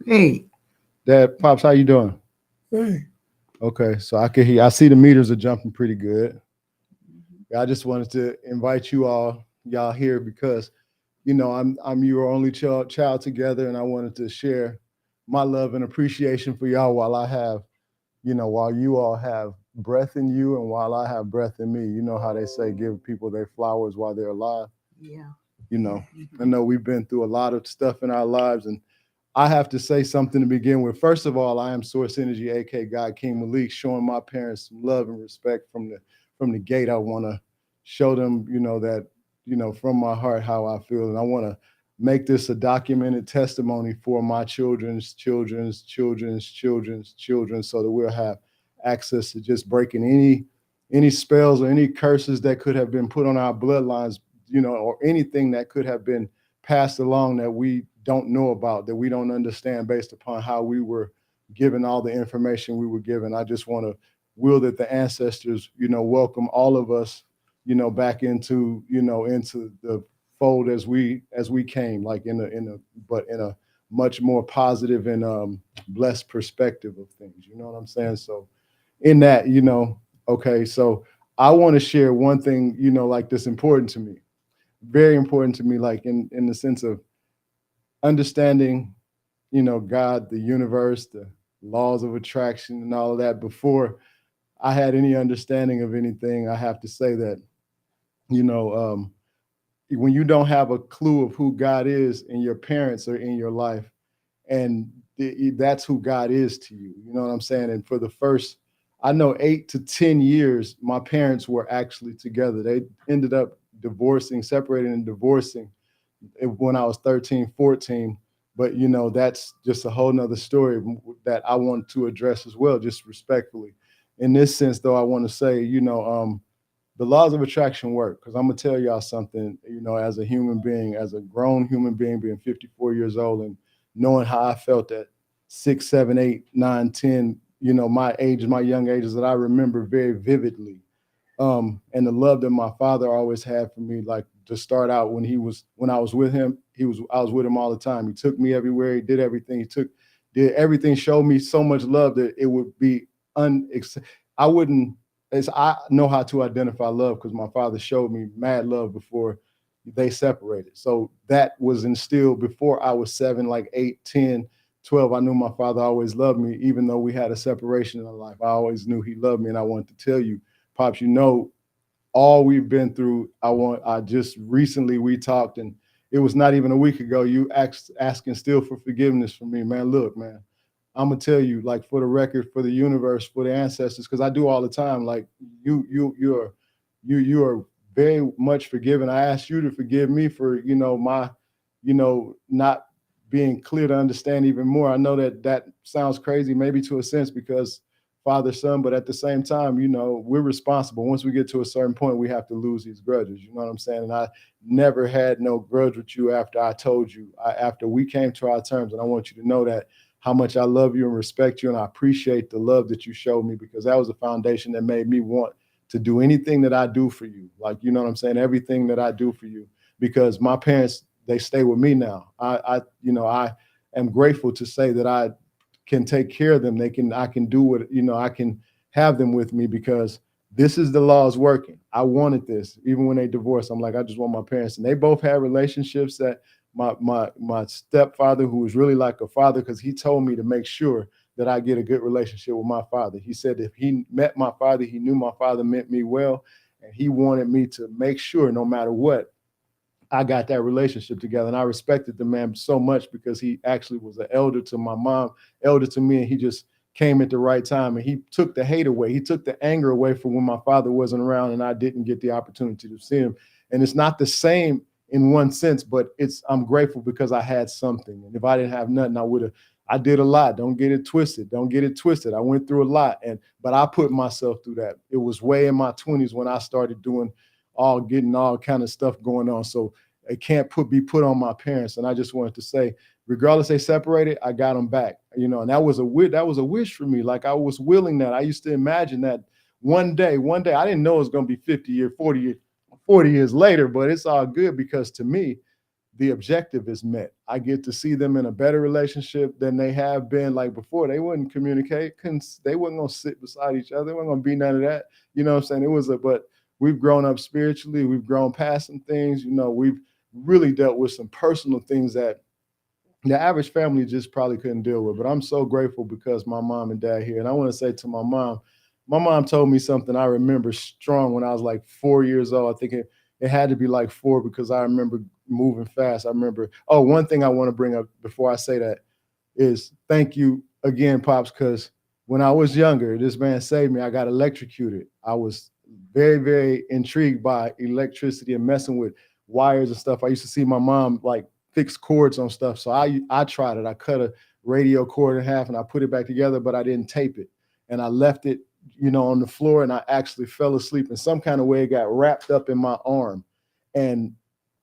Hey, Dad, Pops, how you doing? hey. Okay, so I can hear. I see the meters are jumping pretty good. I just wanted to invite y'all here because, I'm your only child together, and I wanted to share my love and appreciation for y'all while you all have breath in you and while I have breath in me. You know how they say, give people their flowers while they're alive. Yeah. You know, I Mhm. know we've been through a lot of stuff in our lives, and I have to say something to begin with. First of all, I am Source Energy, aka God King Malik, showing my parents some love and respect from the gate. I want to show them, that from my heart how I feel, and I want to make this a documented testimony for my children's children's children's children's children, so that we'll have access to just breaking any spells or any curses that could have been put on our bloodlines, or anything that could have been passed along that we don't know about, that we don't understand based upon how we were given all the information we were given. I just want to will that the ancestors, welcome all of us, back into the fold as we came, like in a much more positive and blessed perspective of things. You know what I'm saying? So in that, okay, so I want to share one thing, like this important to me, very important to me, like in the sense of understanding, God, the universe, the laws of attraction, and all of that. Before I had any understanding of anything, I have to say that, you know, um, when you don't have a clue of who God is and your parents are in your life, and that's who God is to you. You know what I'm saying? And for the first, I know 8 to 10 years, my parents were actually together. They ended up divorcing, separating and divorcing when I was 13, 14. But that's just a whole nother story that I want to address as well, just respectfully. In this sense, though, I want to say, the laws of attraction work, because I'm gonna tell y'all something, as a human being, as a grown human being, being 54 years old and knowing how I felt at 6, 7, 8, 9, 10, my ages, my young ages that I remember very vividly. And the love that my father always had for me, like to start out when I was with him, I was with him all the time. He took me everywhere, he did everything, did everything, showed me so much love that it would be un I wouldn't it's I know how to identify love because my father showed me mad love before they separated. So that was instilled before I was 7, like 8, 10, 12. I knew my father always loved me, even though we had a separation in our life. I always knew he loved me, and I wanted to tell you, Pops, all we've been through. I just recently we talked, and it was not even a week ago. You asking still for forgiveness from me, man. Look, man, I'm gonna tell you, like, for the record, for the universe, for the ancestors, because I do all the time. Like, you are very much forgiven. I asked you to forgive me for my not being clear to understand even more. I know that that sounds crazy, maybe to a sense, because father son, but at the same time, we're responsible. Once we get to a certain point, we have to lose these grudges. You know what I'm saying? And I never had no grudge with you after I told you, after we came to our terms. And I want you to know that how much I love you and respect you, and I appreciate the love that you showed me, because that was the foundation that made me want to do anything that I do for you. Like, you know what I'm saying? Everything that I do for you, because my parents, they stay with me now. I am grateful to say that I can take care of them. I can do what, I can have them with me, because this is the laws working. I wanted this. Even when they divorced, I'm like, I just want my parents. And they both had relationships that my stepfather, who was really like a father, because he told me to make sure that I get a good relationship with my father. He said if he met my father, he knew my father meant me well, and he wanted me to make sure, no matter what, I got that relationship together. And I respected the man so much, because he actually was an elder to my mom, elder to me, and he just came at the right time, and he took the hate away. He took the anger away from when my father wasn't around and I didn't get the opportunity to see him. And it's not the same in one sense, but I'm grateful because I had something. And if I didn't have nothing, I did a lot. Don't get it twisted. Don't get it twisted. I went through a lot, but I put myself through that. It was way in my 20s when I started getting all kind of stuff going on. So it can't be put on my parents. And I just wanted to say, regardless they separated, I got them back. And that was a wish for me. Like, I was willing that. I used to imagine that one day, I didn't know it was going to be 50 years, 40 years later, but it's all good, because to me, the objective is met. I get to see them in a better relationship than they have been. Like before, they wouldn't communicate, they wasn't gonna sit beside each other, they wasn't gonna be none of that. You know what I'm saying? But we've grown up spiritually, we've grown past some things, we've really dealt with some personal things that the average family just probably couldn't deal with. But I'm so grateful because my mom and dad here. And I want to say to my mom told me something I remember strong when I was like 4 years old. I think it had to be like four because I remember moving fast. I remember, oh, one thing I want to bring up before I say that is thank you again, Pops, because when I was younger, this man saved me. I got electrocuted. I was very, very intrigued by electricity and messing with wires and stuff. I used to see my mom like fix cords on stuff. So I tried it. I cut a radio cord in half and I put it back together, but I didn't tape it. And I left it, on the floor, and I actually fell asleep in some kind of way. It got wrapped up in my arm. And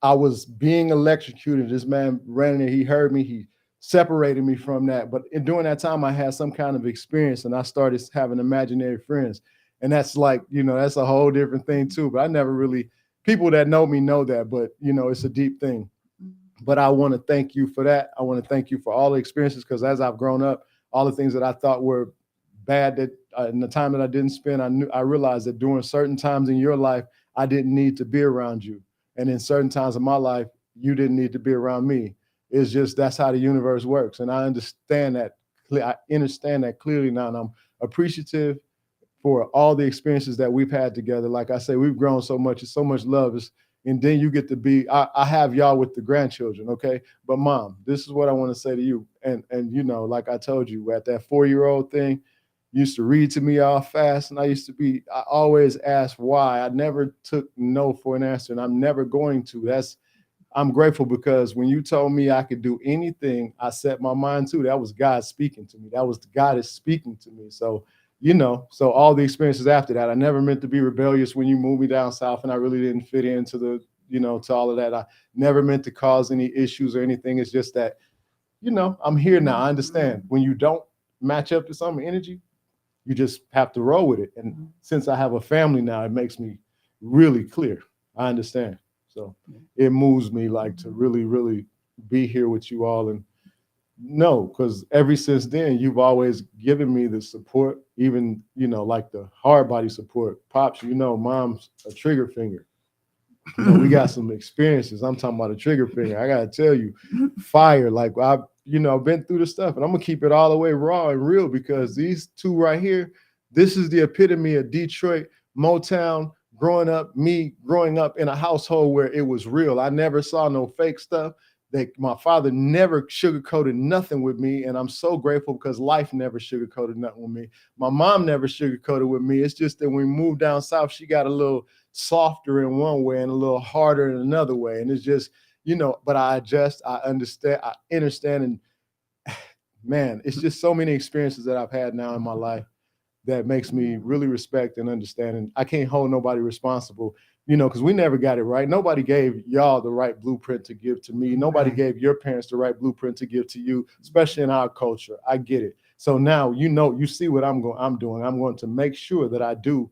I was being electrocuted. This man ran in, he heard me, he separated me from that. But during that time, I had some kind of experience and I started having imaginary friends. And that's like, that's a whole different thing too. But I never really, people that know me know that, but it's a deep thing. But I want to thank you for that. I want to thank you for all the experiences, because as I've grown up, all the things that I thought were bad that in the time that I didn't spend, I realized that during certain times in your life, I didn't need to be around you. And in certain times of my life, you didn't need to be around me. It's just, that's how the universe works. And I understand that. I understand that clearly now. And I'm appreciative for all the experiences that we've had together. Like I say, we've grown so much. It's so much love. And then you get to be, I have y'all with the grandchildren, okay? But Mom, this is what I want to say to you. And like I told you, at that 4-year-old thing, you used to read to me all fast. And I always asked why. I never took no for an answer, and I'm never going to. I'm grateful because when you told me I could do anything, I set my mind to. That was God speaking to me. That was God is speaking to me. So, so all the experiences after that, I never meant to be rebellious when you moved me down south and I really didn't fit into to all of that. I never meant to cause any issues or anything. It's just that, I'm here now. I understand when you don't match up to some energy, you just have to roll with it. And since I have a family now, it makes me really clear. I understand. So it moves me like to really, really be here with you all. And no, because ever since then, you've always given me the support, even, like the hard body support. Pops, Mom's a trigger finger. We got some experiences. I'm talking about a trigger finger. I got to tell you, fire. Like I've been through the stuff, and I'm going to keep it all the way raw and real, because these two right here, this is the epitome of Detroit, Motown, growing up in a household where it was real. I never saw no fake stuff. My father never sugarcoated nothing with me, and I'm so grateful because life never sugarcoated nothing with me. My mom never sugarcoated with me. It's just that when we moved down south, she got a little softer in one way and a little harder in another way. And it's just, but I adjust, I understand, and man, it's just so many experiences that I've had now in my life that makes me really respect and understand. And I can't hold nobody responsible, because we never got it right. Nobody gave y'all the right blueprint to give to me. Nobody gave your parents the right blueprint to give to you, especially in our culture. I get it. So now, you see what I'm doing. I'm going to make sure that I do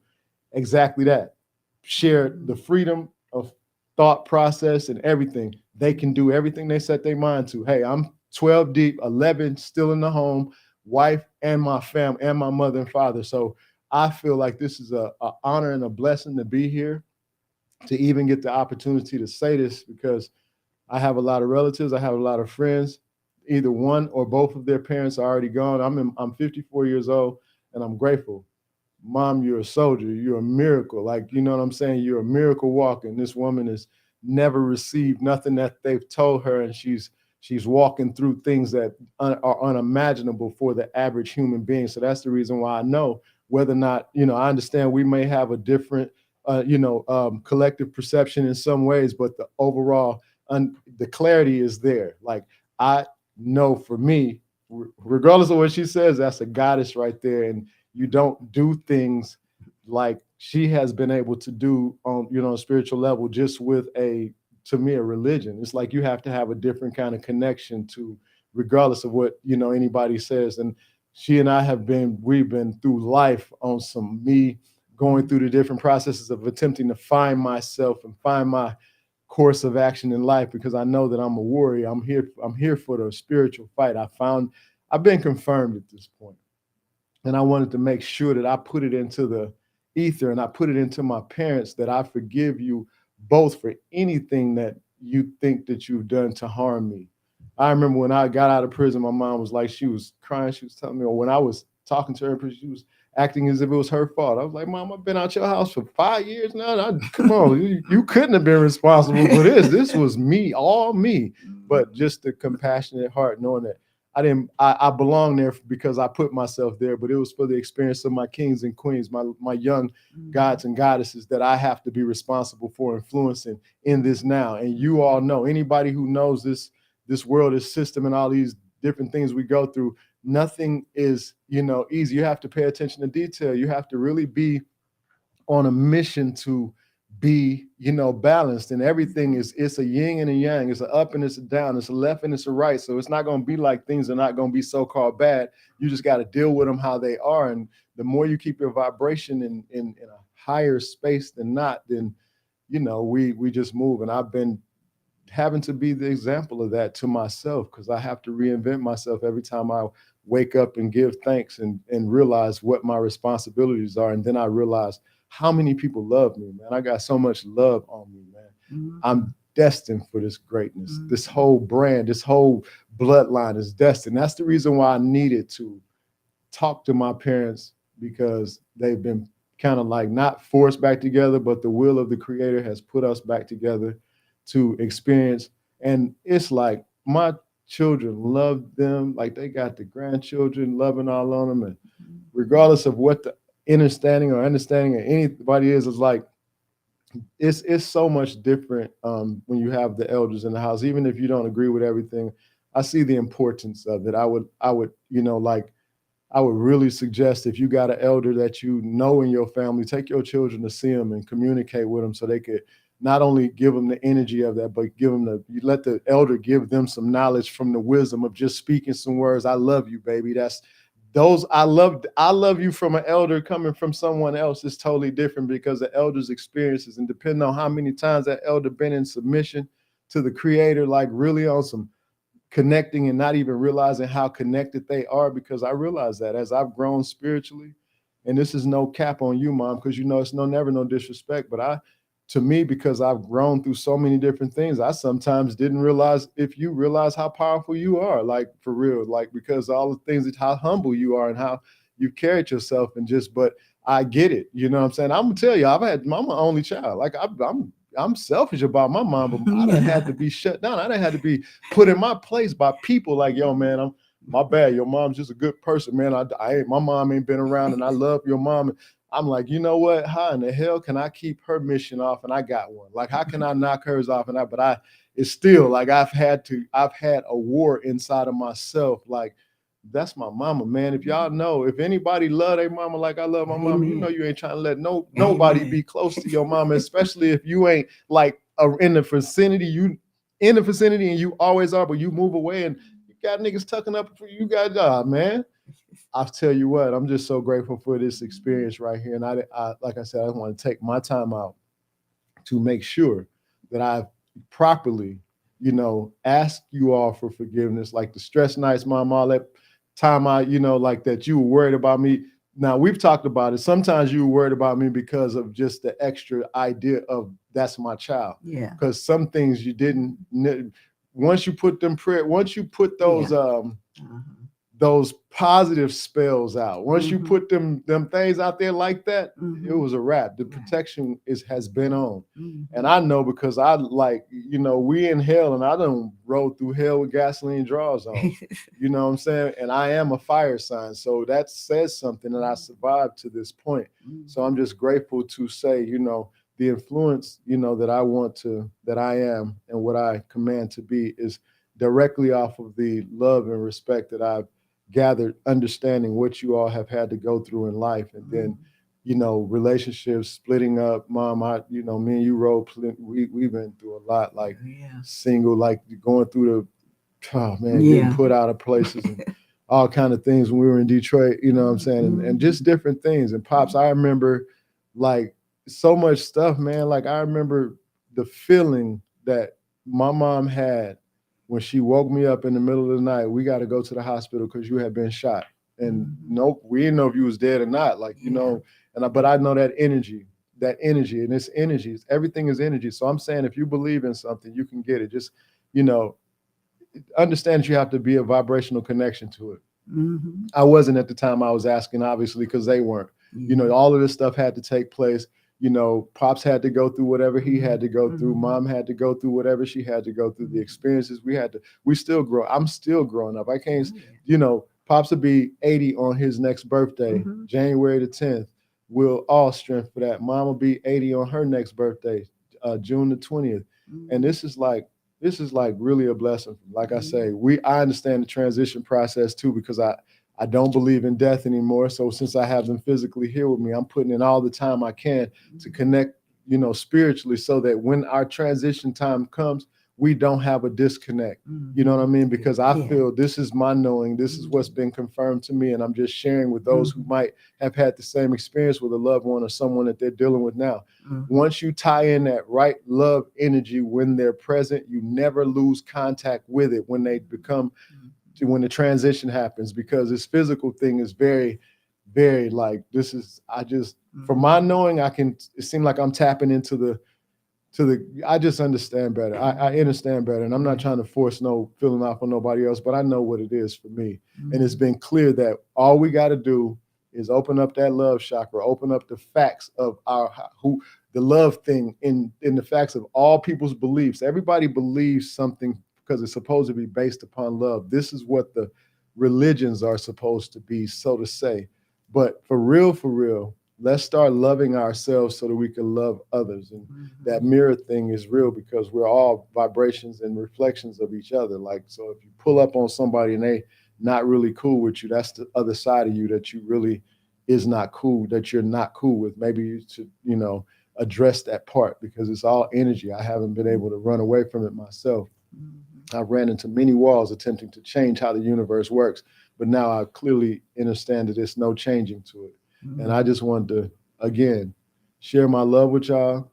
exactly that. Share the freedom of thought process and everything. They can do everything they set their mind to. Hey, I'm 12 deep, 11 still in the home, wife and my family and my mother and father. So I feel like this is a honor and a blessing to be here, to even get the opportunity to say this, because I have a lot of relatives. I have a lot of friends. Either one or both of their parents are already gone. I'm 54 years old, and I'm grateful. Mom, you're a soldier. You're a miracle. Like, you know what I'm saying? You're a miracle walking. This woman has never received nothing that they've told her, and she's walking through things that are unimaginable for the average human being. So that's the reason why I know whether or not, I understand we may have a different, collective perception in some ways, but the overall, the clarity is there. Like, I know for me, regardless of what she says, that's a goddess right there. And you don't do things like she has been able to do on, a spiritual level, just with to me, a religion. It's like you have to have a different kind of connection to, regardless of what, anybody says. And she and I we've been through life on me going through the different processes of attempting to find myself and find my course of action in life because I know that I'm a warrior. I'm here for the spiritual fight. I've been confirmed at this point. And I wanted to make sure that I put it into the ether and I put it into my parents that I forgive you both for anything that you think that you've done to harm me. I remember when I got out of prison, my mom was like, she was crying. She was telling me, or when I was talking to her in prison, she was acting as if it was her fault. I was like, Mom, I've been out your house for 5 years now. Come on, you couldn't have been responsible for this. This was me, all me. But just the compassionate heart, knowing that I belong there because I put myself there, but it was for the experience of my kings and queens, my young gods and goddesses that I have to be responsible for influencing in this now. And you all know, anybody who knows this world, this system, and all these different things we go through, nothing is, easy. You have to pay attention to detail. You have to really be on a mission to be, balanced, and everything it's a yin and a yang. It's an up and it's a down. It's a left and it's a right. So it's not going to be like things are not going to be so-called bad. You just got to deal with them how they are. And the more you keep your vibration in a higher space than not, then, we just move. And I've been having to be the example of that to myself because I have to reinvent myself every time I wake up and give thanks and realize what my responsibilities are. And then I realize how many people love me, man. I got so much love on me, man. Mm-hmm. I'm destined for this greatness. Mm-hmm. This whole brand, this whole bloodline is destined. That's the reason why I needed to talk to my parents, because they've been kind of like not forced back together, but the will of the Creator has put us back together to experience. And it's like my children love them, like they got the grandchildren loving all on them. And regardless of what the understanding of anybody is like, it's so much different when you have the elders in the house. Even if you don't agree with everything, I see the importance of it. I would I would really suggest, if you got an elder that in your family, take your children to see them and communicate with them so they could not only give them the energy of that, but you let the elder give them some knowledge from the wisdom of just speaking some words. I love you, baby. I love you from an elder coming from someone else is totally different, because the elder's experiences, and depending on how many times that elder been in submission to the Creator, like really on some connecting and not even realizing how connected they are. Because I realize that as I've grown spiritually, and this is no cap on you, Mom, because it's never no disrespect, but to me, because I've grown through so many different things, I sometimes didn't realize if you realize how powerful you are, like for real, like because all the things that how humble you are and how you've carried yourself, and but I get it. You know what I'm saying? I'm gonna tell you, I'm my only child. Like I'm selfish about my mom, but I done had to be shut down. I done had to be put in my place by people like, yo, man, my bad. Your mom's just a good person, man. My mom ain't been around, and I love your mom. I'm like, you know what? How in the hell can I keep her mission off? And I got one. Like, how can I knock hers off? It's still like I've had a war inside of myself. Like, that's my mama, man. If y'all know, if anybody love their mama like I love my mama, you ain't trying to let nobody be close to your mama, especially if you ain't like in the vicinity. And you always are, but you move away and you got niggas tucking up for you. Got man. I'll tell you what, I'm just so grateful for this experience right here. And I like I said, I want to take my time out to make sure that I've properly, asked you all for forgiveness. Like the stress nights, Mom, all that time like that you were worried about me. Now, we've talked about it. Sometimes you were worried about me because of just the extra idea of that's my child. Yeah. Because some things you didn't, once you put those positive spells out. Once you put them things out there like that, it was a wrap. The protection has been on. And I know, because I we in hell, and I done rode through hell with gasoline draws on. You know what I'm saying? And I am a fire sign. So that says something, that I survived to this point. So I'm just grateful to say, the influence, that I am and what I command to be is directly off of the love and respect that I've gathered, understanding what you all have had to go through in life. And then, relationships splitting up. Mom, me and you we've been through a lot, like single, like going through getting put out of places and all kind of things when we were in Detroit, you know what I'm saying? And just different things. And Pops, I remember like so much stuff, man. Like I remember the feeling that my mom had when she woke me up in the middle of the night. We got to go to the hospital because you had been shot. And nope, we didn't know if you was dead or not. Like, you know, but I know that energy, and it's energy. Everything is energy. So I'm saying, if you believe in something, you can get it. Just, you know, understand that you have to be a vibrational connection to it. I wasn't at the time I was asking, obviously, because they weren't. You know, all of this stuff had to take place. You know, Pops had to go through whatever he had to go through. Mom had to go through whatever she had to go through. The experiences we still grow. I'm still growing up. I can't, you know, Pops will be 80 on his next birthday, January the 10th. We'll all strength for that. Mom will be 80 on her next birthday, June the 20th. And this is like really a blessing. Like I say, I understand the transition process too, because I don't believe in death anymore. So since I have them physically here with me, I'm putting in all the time I can to connect, you know, spiritually, so that when our transition time comes, we don't have a disconnect. You know what I mean? Because I feel this is my knowing, this is what's been confirmed to me, and I'm just sharing with those who might have had the same experience with a loved one or someone that they're dealing with now. Once you tie in that right love energy when they're present, you never lose contact with it when they become when the transition happens, because this physical thing is very, very like, this is, I just, from my knowing, it seems like I'm tapping into I just understand better. I understand better, and I'm not trying to force no feeling off on nobody else, but I know what it is for me. And it's been clear that all we got to do is open up that love chakra, open up the facts of the love thing in the facts of all people's beliefs. Everybody believes something because it's supposed to be based upon love. This is what the religions are supposed to be, so to say. But for real, let's start loving ourselves so that we can love others. And that mirror thing is real, because we're all vibrations and reflections of each other. Like, so if you pull up on somebody and they not really cool with you, that's the other side of you that you really is not cool, that you're not cool with. Maybe you should, you know, address that part, because it's all energy. I haven't been able to run away from it myself. I ran into many walls attempting to change how the universe works, but now I clearly understand that there's no changing to it. And I just wanted to, again, share my love with y'all.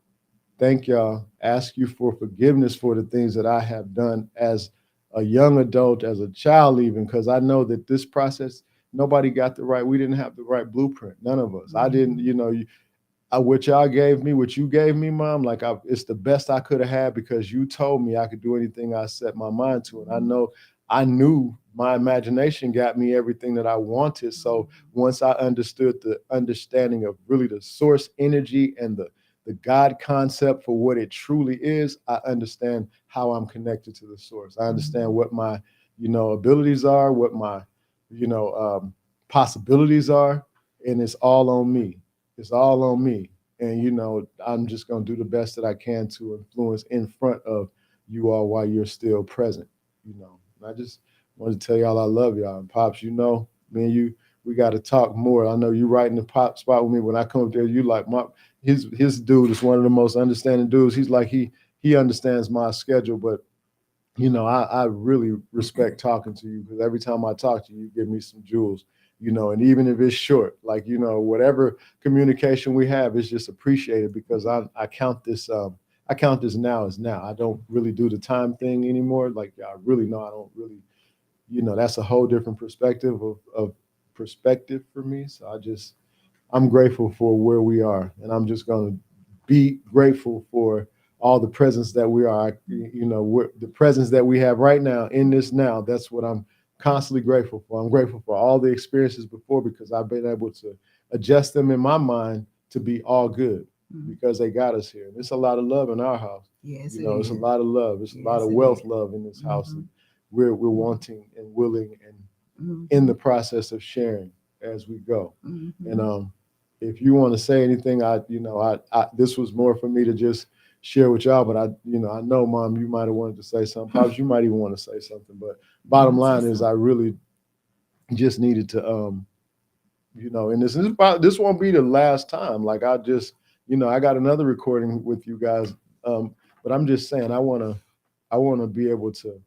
Thank y'all. Ask you for forgiveness for the things that I have done as a young adult, as a child even, because I know that this process, nobody got we didn't have the right blueprint. None of us. I didn't, you know, what y'all gave me, what you gave me, Mom, like it's the best I could have had, because you told me I could do anything I set my mind to. And I knew my imagination got me everything that I wanted. So once I understood the understanding of really the source energy and the God concept for what it truly is, I understand how I'm connected to the source. I understand what my, you know, abilities are, what my, you know, possibilities are, and it's all on me. It's all on me. And, you know, I'm just going to do the best that I can to influence in front of you all while you're still present, you know. And I just wanted to tell y'all I love y'all. And Pops, you know, me and you, we got to talk more. I know you right in the pop spot with me. When I come up there, you like, his dude is one of the most understanding dudes. He's like, he understands my schedule, but you know, I really respect talking to you, because every time I talk to you, you give me some jewels, you know, and even if it's short, like, you know, whatever communication we have is just appreciated, because I count this now as now. I don't really do the time thing anymore. Like, I really know I don't really, you know, that's a whole different perspective of perspective for me. So I'm grateful for where we are, and I'm just going to be grateful for all the presence that we are, you know, the presence that we have right now in this now. That's what I'm constantly grateful for. I'm grateful for all the experiences before, because I've been able to adjust them in my mind to be all good, because they got us here. And it's a lot of love in our house. Yes, you know, it's a lot of love. It's a lot of wealth love in this house. And we're wanting and willing and in the process of sharing as we go. And if you want to say anything, I this was more for me to just share with y'all, but I know, Mom, you might have wanted to say something. Pops, you might even want to say something. But bottom line is, I really just needed to, and this won't be the last time. Like, I just, I got another recording with you guys, but I'm just saying, I wanna be able to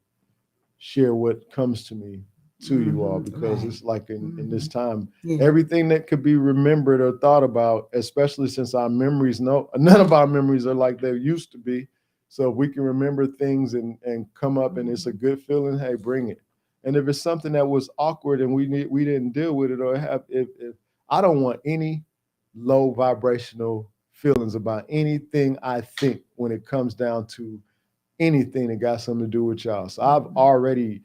share what comes to me to you all, because it's like in this time, everything that could be remembered or thought about, especially since our memories, none of our memories are like they used to be. So if we can remember things and come up and it's a good feeling, hey, bring it. And if it's something that was awkward and we didn't deal with it or have if I don't want any low vibrational feelings about anything I think when it comes down to anything that got something to do with y'all. So I've already,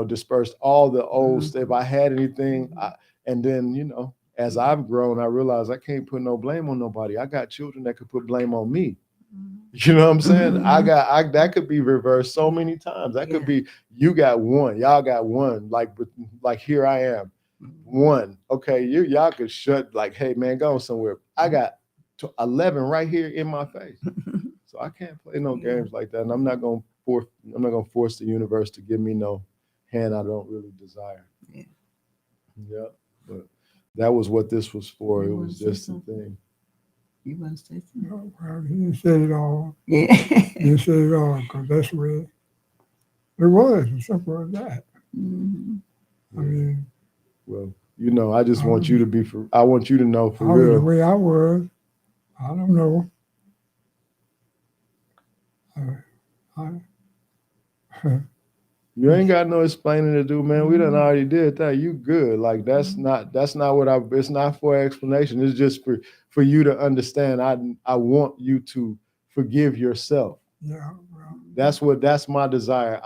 dispersed all the old stuff. If I had anything, and then, as I've grown, I realized I can't put no blame on nobody. I got children that could put blame on me. You know what I'm saying? That could be reversed so many times. That could be you got one, y'all got one. Like here I am, one. Okay, y'all could shut like, hey man, go somewhere. I got 11 right here in my face. So I can't play no games like that, and I'm not gonna force the universe to give me no hand I don't really desire. Yeah, but that was what this was for. It was just a thing. You want to say something? No, well, he said it all. Yeah. He said it all because that's the way it was. As simple as that. I mean, well, I just want you to be I want you to know for I was real. the way I was. I don't know. You ain't got no explaining to do, man. We done already did that. You good. Like that's not what it's not for explanation. It's just for you to understand. I want you to forgive yourself. Yeah, well, That's my desire.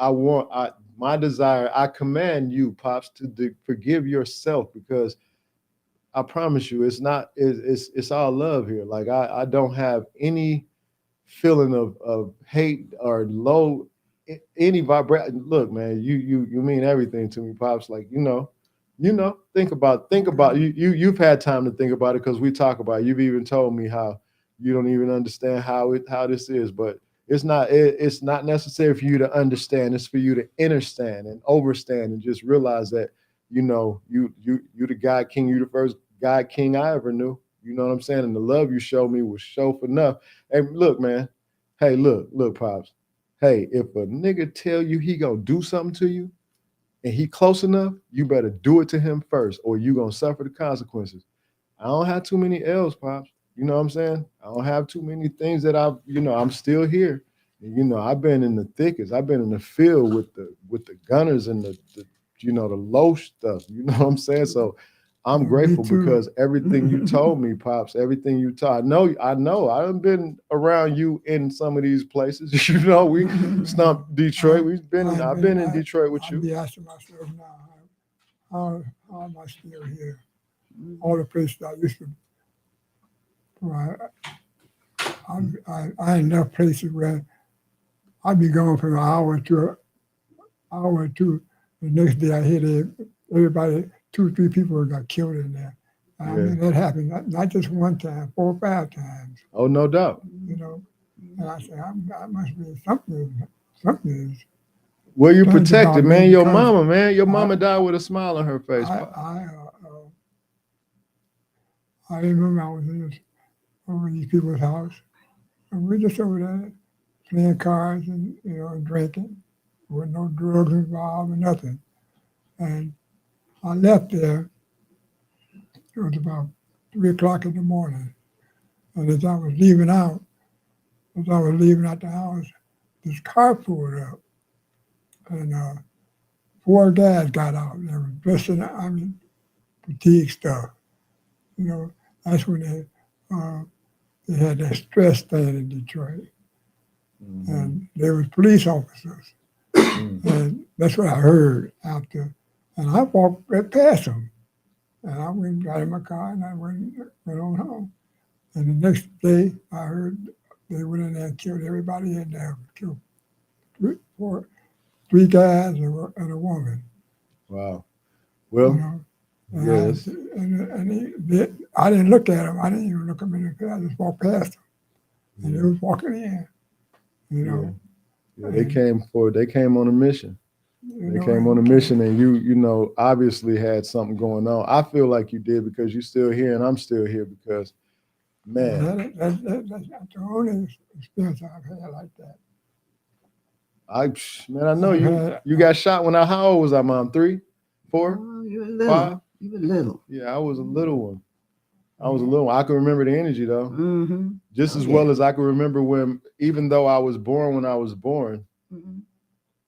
My desire, I command you, Pops, to forgive yourself because I promise you it's all love here. Like I don't have any feeling of hate or low any vibration. Look, man, you mean everything to me, Pops. Like, think about you've had time to think about it because we talk about it. You've even told me how you don't even understand how this is, but it's not necessary for you to understand. It's for you to understand and overstand and just realize that you the God King, you the first God King I ever knew. You know what I'm saying? And the love you showed me was show enough. And look, man. Hey, look, Pops. Hey, if a nigga tell you he gonna do something to you and he close enough, you better do it to him first or you gonna suffer the consequences. I don't have too many L's, Pops. You know what I'm saying? I don't have too many things that I'm still here. And, I've been in the thickest. I've been in the field with the gunners and the low stuff. You know what I'm saying? So I'm grateful because everything you told me, Pops, everything you taught. I know. I've been around you in some of these places. We stumped Detroit. I've been in Detroit with you. I'd be asking myself now, how am I still here? All the places I used to. I had enough places where I'd be gone from an hour to an hour or two. The next day I hear everybody, 2 or 3 people got killed in there. I mean, that happened not just one time, 4 or 5 times. Oh, no doubt. And I said, I must be something is. Well, you protected, man. Your mama, man. Your mama died with a smile on her face. I remember I was over these people's house, and we just over there playing cards and drinking, with no drugs involved or nothing. And I left there. It was about 3 o'clock in the morning, and as I was leaving out the house, this car pulled up, and 4 guys got out. They were dressed in, fatigue stuff. That's when they had that stress thing in Detroit, and they were police officers, and that's what I heard after. And I walked right past them, and I went and got in my car, and I went on home. And the next day, I heard they went in there and killed everybody in there. Killed 3 guys and a woman. Wow. Well, yes. I didn't look at them. I didn't even look them in the face. I just walked past them, and they was walking in. Yeah, they came on a mission. They came on a mission, and you obviously had something going on. I feel like you did because you're still here, and I'm still here because, man. That's not the only experience I've had like that. I know you got shot when how old was I, Mom? 3, 4, Oh, you were little. 5? You were little. Yeah, I was a little one. I was a little. I can remember the energy though, Mm-hmm. just Oh, as well yeah. as I can remember when, even though I was born when I was born, Mm-hmm.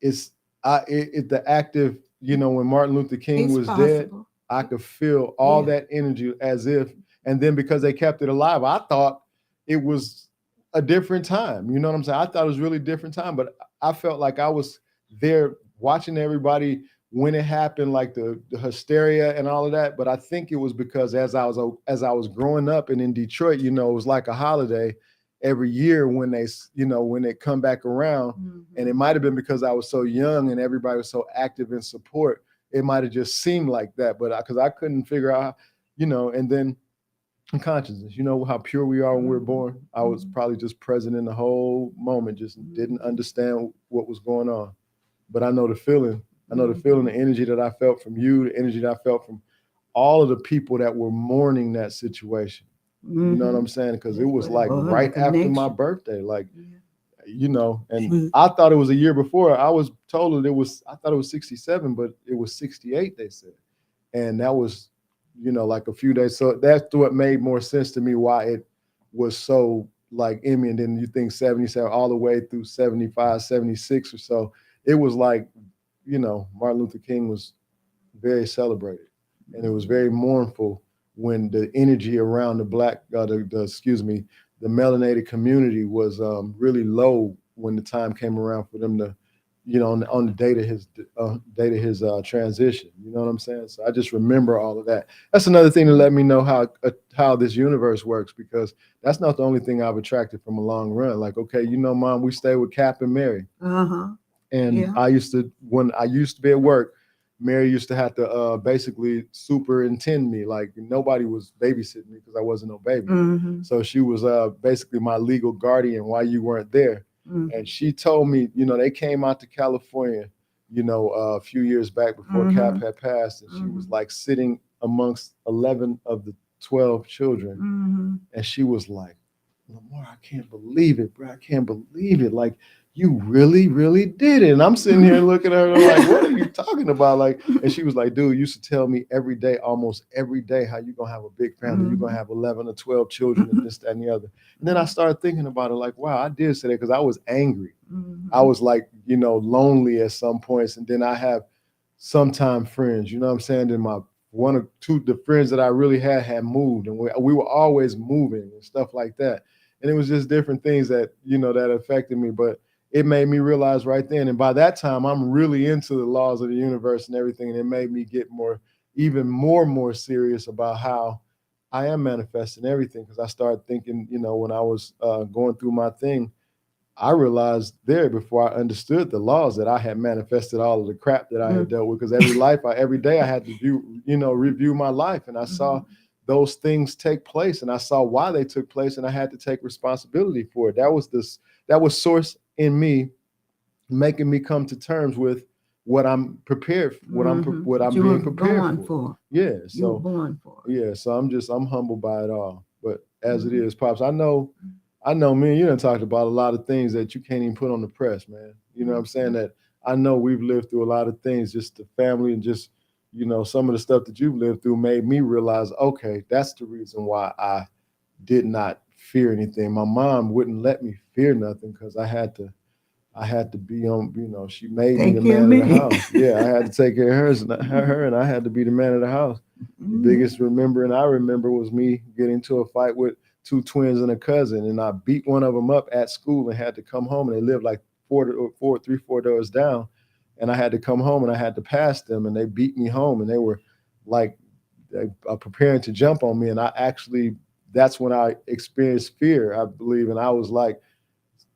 it's the active. You know, when Martin Luther King It's was dead, possible. I could feel all Yeah. that energy as if, and then because they kept it alive, I thought it was a different time. You know what I'm saying? I thought it was really different time, but I felt like I was there watching everybody when it happened, like the hysteria and all of that. But I think it was because as I was growing up and in Detroit, you know, it was like a holiday every year when when they come back around. Mm-hmm. And it might have been because I was so young and everybody was so active in support. It might have just seemed like that, but because I couldn't figure out, and then consciousness, how pure we are when we're born. I was probably just present in the whole moment, just didn't understand what was going on. But I know the feeling. I know the feeling, the energy that I felt from you, the energy that I felt from all of the people that were mourning that situation. You know what I'm saying? Because it That's was what it like was, right the after my connection. birthday. Like, Yeah. and See, I thought it was a year before. I was told I thought it was 67, but it was 68, they said. And that was, like a few days. So that's what made more sense to me why it was so like in me. And then you think 77 all the way through 75, 76 or so. It was like, Martin Luther King was very celebrated. And it was very mournful when the energy around the black, the melanated community was really low when the time came around for them to, on the date of his transition. You know what I'm saying? So I just remember all of that. That's another thing to let me know how this universe works, because that's not the only thing I've attracted from a long run. Like, okay, Mom, we stayed with Cap and Mary. Uh-huh. And Yeah. when I used to be at work, Mary used to have to basically superintend me. Like nobody was babysitting me because I wasn't no baby. Mm-hmm. So she was basically my legal guardian while you weren't there. Mm-hmm. And she told me, they came out to California, a few years back before Cap had passed. And she was like sitting amongst 11 of the 12 children. Mm-hmm. And she was like, Lamar, I can't believe it, bro. I can't believe it. Like, you really, really did it. And I'm sitting here looking at her like, what are you talking about? Like, and she was like, dude, you used to tell me every day, almost every day, how you're gonna have a big family. You're gonna have 11 or 12 children and this, that, and the other. And then I started thinking about it, like, wow, I did say that because I was angry. I was like, lonely at some points. And then I have sometime friends, you know what I'm saying? Then my one or two, the friends that I really had moved, and we were always moving and stuff like that. And it was just different things that, that affected me. But it made me realize right then. And by that time, I'm really into the laws of the universe and everything. And it made me get even more serious about how I am manifesting everything. Because I started thinking, when I was going through my thing, I realized there before I understood the laws that I had manifested all of the crap that I had dealt with. Because every day I had to review my life. And I saw those things take place, and I saw why they took place, and I had to take responsibility for it. That was source in me, making me come to terms with what I'm prepared for, what I'm being prepared for. Yeah. You were So born for. yeah. So I'm humbled by it all. But as it is, Pops, I know me and you done talked about a lot of things that you can't even put on the press, man. You know what I'm saying? That I know we've lived through a lot of things, just the family and just, some of the stuff that you've lived through made me realize, okay, that's the reason why I did not fear anything. My mom wouldn't let me fear nothing because I had to be on, she made me the man of the house. Yeah, I had to take care of her, and I had to be the man of the house. The biggest remembering I remember was me getting into a fight with two twins and a cousin, and I beat one of them up at school and had to come home, and they lived like four doors down, and I had to come home and I had to pass them, and they beat me home, and they were like preparing to jump on me, and that's when I experienced fear, I believe, and I was like,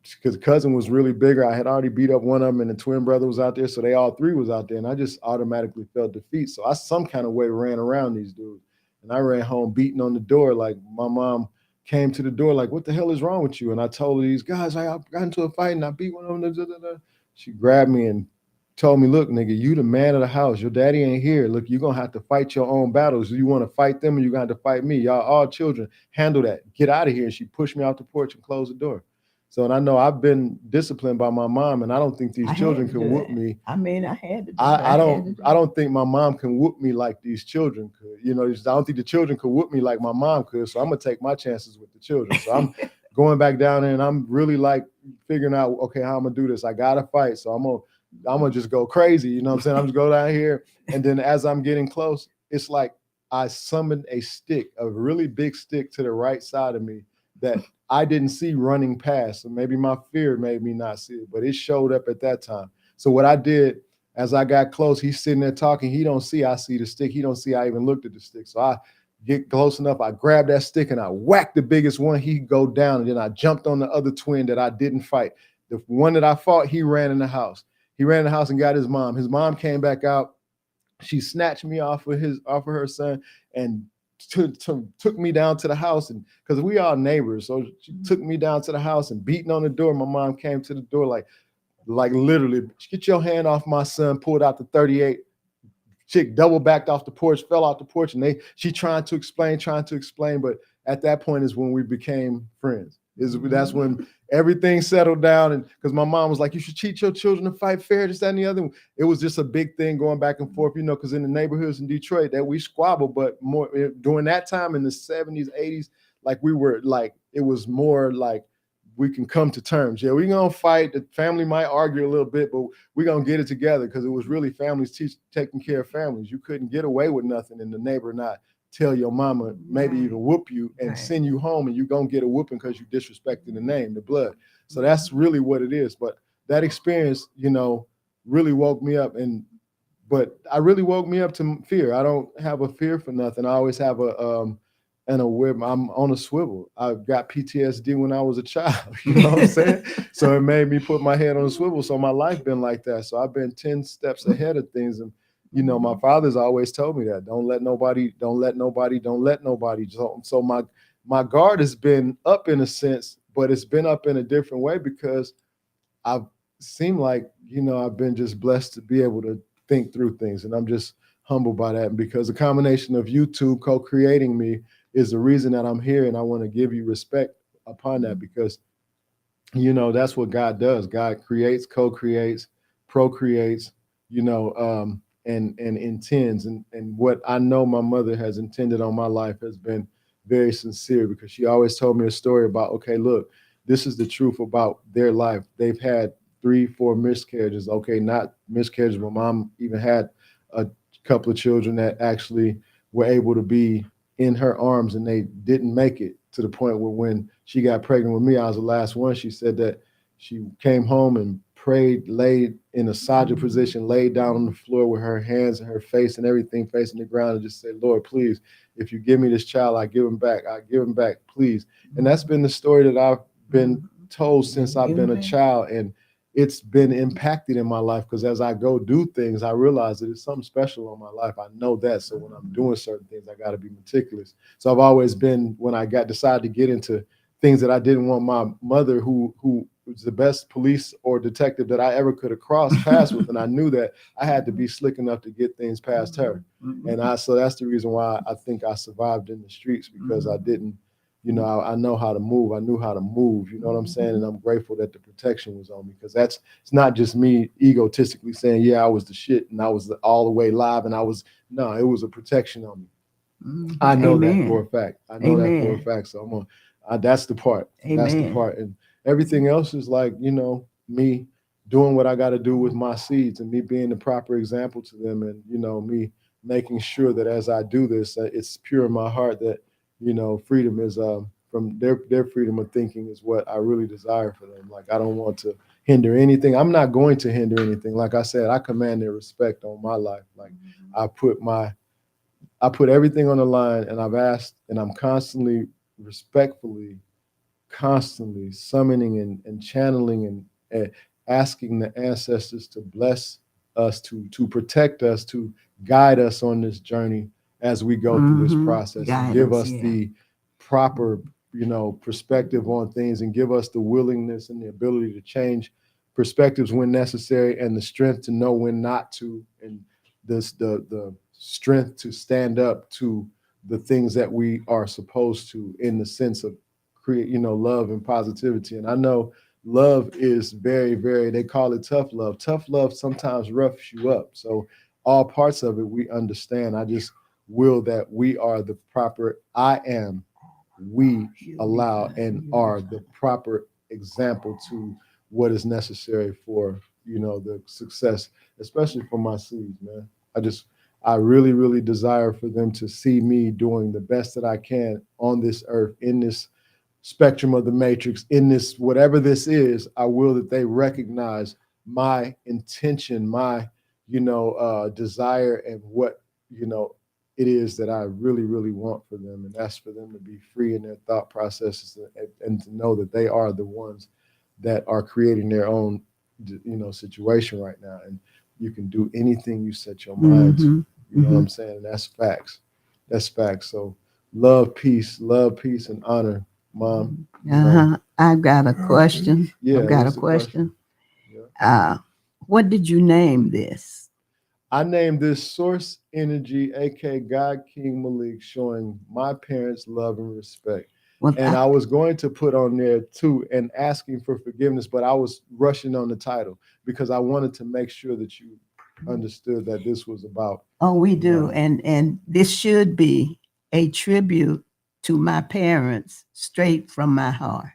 because cousin was really bigger. I had already beat up one of them, and the twin brother was out there, so they all three was out there, and I just automatically felt defeat. So I some kind of way ran around these dudes, and I ran home beating on the door. Like my mom came to the door, like, "What the hell is wrong with you?" And I told her, "These guys, I got into a fight and I beat one of them." Da, da, da. She grabbed me and told me, "Look, nigga, you the man of the house. Your daddy ain't here. Look, you're gonna have to fight your own battles. You want to fight them, or you're gonna have to fight me. Y'all all children. Handle that. Get out of here." And she pushed me out the porch and closed the door. So, and I know I've been disciplined by my mom, and I don't think these I had children to can do whoop that. me. I mean, I had to do it. I I had to don't do I it. don't think my mom can whoop me like these children could. I don't think the children could whoop me like my mom could. So I'm gonna take my chances with the children. So I'm going back down there and I'm really like figuring out, okay, how I'm gonna do this. I gotta fight. So I'm gonna just go crazy. You know what I'm saying? I'm just go down here. And then as I'm getting close, it's like I summoned a stick, a really big stick to the right side of me that I didn't see running past. So maybe my fear made me not see it, but it showed up at that time. So what I did, as I got close, he's sitting there talking. He don't see I see the stick. He don't see I even looked at the stick. So I get close enough. I grab that stick and I whack the biggest one. He go down, and then I jumped on the other twin that I didn't fight. The one that I fought, he ran in the house. He ran in the house and got his mom. His mom came back out. She snatched me off of her son and took me down to the house, and because we are neighbors, so she took me down to the house and beating on the door. My mom came to the door like literally, get your hand off my son, pulled out the 38. Chick double backed off the porch, fell off the porch, and she trying to explain, but at that point is when we became friends. That's when everything settled down, and because my mom was like, you should teach your children to fight fair, this, that, and the other. It was just a big thing going back and forth, because in the neighborhoods in Detroit that we squabble, but more during that time in the 70s, 80s, like we were like, it was more like we can come to terms. Yeah, we're gonna fight. The family might argue a little bit, but we're gonna get it together, because it was really families taking care of families. You couldn't get away with nothing, and the neighbor not tell your mama, maybe even whoop you and send you home, and you gonna get a whooping because you disrespected the name, the blood. So that's really what it is. But that experience, really woke me up, but I really woke me up to fear. I don't have a fear for nothing. I always have I'm on a swivel. I got PTSD when I was a child. You know what I'm saying? So it made me put my head on a swivel. So my life been like that. So I've been 10 steps ahead of things. And my father's always told me that don't let nobody. So my guard has been up in a sense, but it's been up in a different way, because I've seemed like, I've been just blessed to be able to think through things. And I'm just humbled by that. And because the combination of you two co-creating me is the reason that I'm here. And I want to give you respect upon that, because, that's what God does. God creates, co-creates, procreates, and intends. And what I know my mother has intended on my life has been very sincere, because she always told me a story about, okay, look, this is the truth about their life. They've had 3-4 miscarriages. Okay, not miscarriages. My mom even had a couple of children that actually were able to be in her arms, and they didn't make it, to the point where when she got pregnant with me, I was the last one. She said that she came home and prayed, laid in a sajda position, laid down on the floor with her hands and her face and everything facing the ground, and just said, Lord, please, if you give me this child, I give him back. I give him back, please. And that's been the story that I've been told since I've been a child. And it's been impacted in my life, because as I go do things, I realize that it's something special on my life. I know that. So when I'm doing certain things, I got to be meticulous. So I've always been, when I decided to get into things that I didn't want my mother, who was the best police or detective that I ever could have crossed paths with, and I knew that I had to be slick enough to get things past her. And so that's the reason why I think I survived in the streets, because I didn't, I know how to move. I knew how to move, you know what I'm saying? And I'm grateful that the protection was on me, because it's not just me egotistically saying, yeah, I was the shit and I was all the way live, and it was a protection on me. I know that for a fact. I know that for a fact. So that's the part. That's the part. And everything else is like, me doing what I got to do with my seeds, and me being the proper example to them, and, me making sure that as I do this, it's pure in my heart that, freedom is from their freedom of thinking is what I really desire for them. Like, I don't want to hinder anything. I'm not going to hinder anything. Like I said, I command their respect on my life. Like, I put everything on the line, and I've asked, and I'm constantly, respectfully, constantly summoning and channeling and asking the ancestors to bless us, to protect us, to guide us on this journey as we go through this process, and give us the proper, perspective on things, and give us the willingness and the ability to change perspectives when necessary, and the strength to know when not to, and the strength to stand up to the things that we are supposed to, in the sense of create, love and positivity. And I know love is very, very, they call it tough love. Tough love sometimes roughs you up. So all parts of it we understand. I just will that we are the proper, I am, we allow and are the proper example to what is necessary for, the success, especially for my seeds, man. I really, really desire for them to see me doing the best that I can on this earth, in this spectrum of the matrix, in this whatever this is. I will that they recognize my intention, my desire, and what it is that I really, really want for them, and that's for them to be free in their thought processes, and to know that they are the ones that are creating their own situation right now, and you can do anything you set your mind to. You know what I'm saying? And that's facts. That's facts. So love, peace, and honor, Mom. I've got a question. Yeah, I've got a what's the question. Yeah. What did you name this? I named this Source Energy, aka God King Malik, showing my parents love and respect. Well, And I was going to put on there too, and asking for forgiveness, but I was rushing on the title because I wanted to make sure that you understood that this was about. oh, we do, and this should be a tribute to my parents, straight from my heart.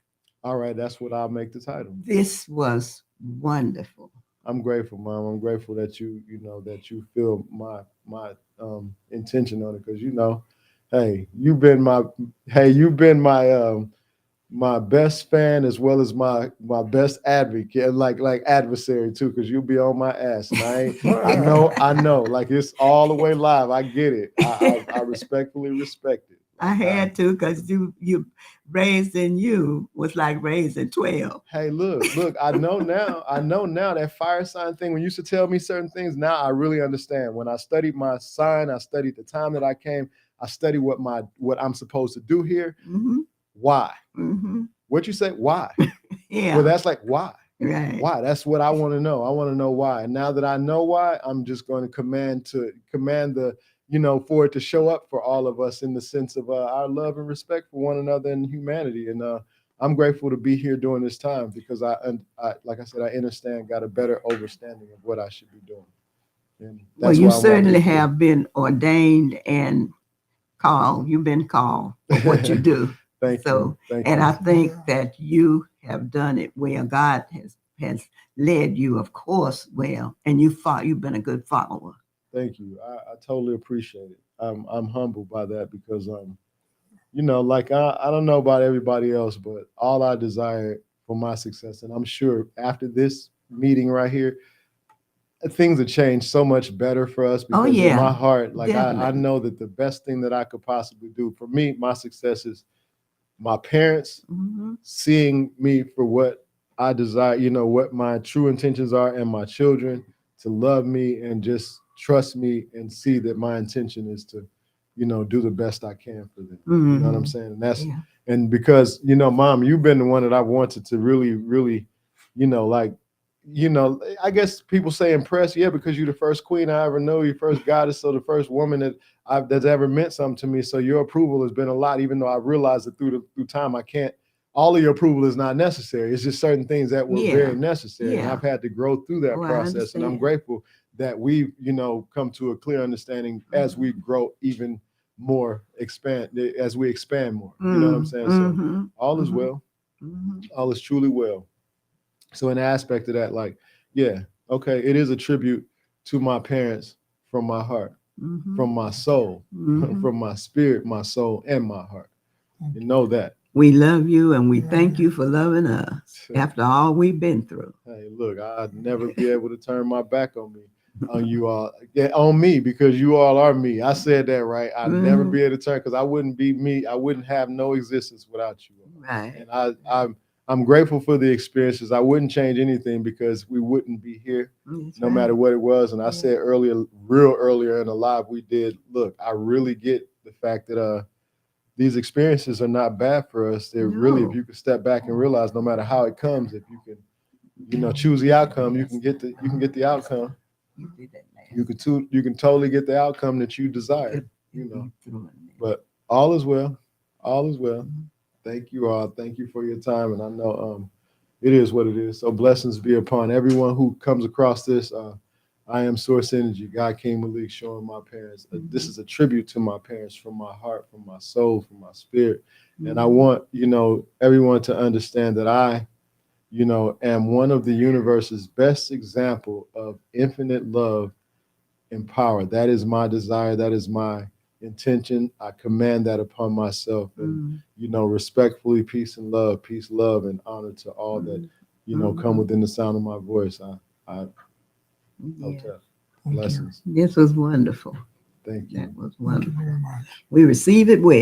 All right, that's what I'll make the title. This was wonderful. I'm grateful, Mom. I'm grateful that that you feel my intention on it, because hey, you've been my best fan, as well as my best advocate, like adversary too, because you'll be on my ass. And I know, like, it's all the way live. I get it. I respectfully respect it. I had to, because you raising you was like raising 12. Hey, look, I know now that fire sign thing. When you used to tell me certain things, now I really understand. When I studied my sign, I studied the time that I came, I studied what I'm supposed to do here. Why? What you say? Why? Yeah. Well, that's like, why? Right. Why? That's what I want to know. I want to know why. And now that I know why, I'm just going to command the, for it to show up for all of us, in the sense of our love and respect for one another and humanity. And I'm grateful to be here during this time, because I like I said, I got a better understanding of what I should be doing. And well, you certainly have been ordained and called. You've been called for what you do. Thank you. I think that you have done it well. God has led you, of course, well, and you've been a good follower. Thank you. I totally appreciate it. I'm humbled by that, because like, I don't know about everybody else, but all I desire for my success, and I'm sure after this meeting right here, things have changed so much better for us, because in my heart, like, I know that the best thing that I could possibly do for me, my success, is my parents seeing me for what I desire, what my true intentions are, and my children to love me and just trust me and see that my intention is to, do the best I can for them. You know what I'm saying? And that's, and because, Mom, you've been the one that I wanted to really, really, I guess people say impress, because you're the first queen I ever know, your first goddess, so the first woman that's ever meant something to me. So your approval has been a lot, even though I realized that through time, all of your approval is not necessary. It's just certain things that were very necessary. And I've had to grow through that process. And I'm grateful that we've, come to a clear understanding as we grow even more, as we expand more. You know what I'm saying? So all is well. All is truly well. So in the aspect of that, like, okay, it is a tribute to my parents from my heart, from my soul, from my spirit, my soul, and my heart. You know that. We love you, and we thank you for loving us after all we've been through. Hey, look, I'd never be able to turn my back on you all, on me, because you all are me. I said that right. I'd never be able to turn, because I wouldn't be me. I wouldn't have no existence without you. Right. And I'm grateful for the experiences. I wouldn't change anything, because we wouldn't be here no matter what it was. And I said earlier in the live we did, look, I really get the fact that these experiences are not bad for us. They're really, if you can step back and realize, no matter how it comes, if you can, choose the outcome, you can get the outcome. You can totally get the outcome that you desire, But all is well. All is well. Thank you all. Thank you for your time. And I know it is what it is. So blessings be upon everyone who comes across this. I am Source Energy, God King Malik, showing my parents. This is a tribute to my parents from my heart, from my soul, from my spirit. And I want, everyone to understand that I, am one of the universe's best example of infinite love and power. That is my desire. That is my intention. I command that upon myself. And, respectfully, peace, love, and honor to all that, come within the sound of my voice. Yeah. Blessings. This was wonderful. Thank you. That was Thank you wonderful. very much. We receive it well.